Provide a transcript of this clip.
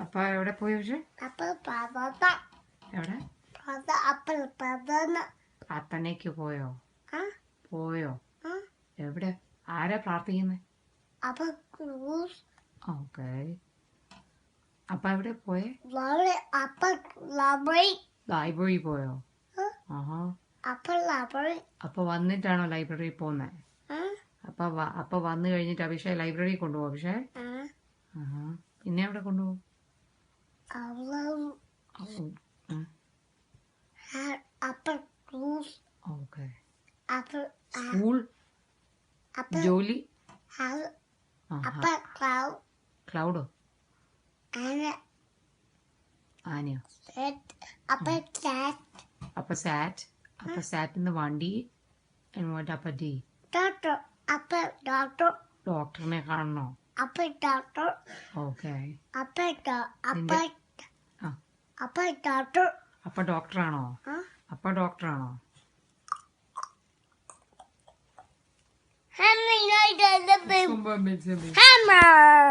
അപ്പ എവിടെ പോയി? പക്ഷെ എവിടെ? പ്രാർത്ഥനയ്ക്ക് പോയോ? എവിടെ? ആരാ പ്രാർത്ഥിക്കുന്നേ? ഓക്കെ. അപ്പ എവിടെ പോയേ? ലൈബ്രറി പോയോ? ആഹാ. അപ്പൊ വന്നിട്ടാണോ ലൈബ്രറി പോന്നെ? അപ്പൊ വന്നു കഴിഞ്ഞിട്ട് അഭിഷേക് ലൈബ്രറി കൊണ്ടുപോകും. അഭിഷേക് പിന്നെ എവിടെ കൊണ്ടുപോകും? ഓക്കെ. സ്കൂൾ, ജോലി, ക്ലൗഡോ? ആനയോ? അപ്പൊ സാറ്റിന്ന് വണ്ടി. ഡോക്ടറിനെ കാണണോ? ഓക്കെ. അപ്പ ഡോക്ടറാണോ? Hammer!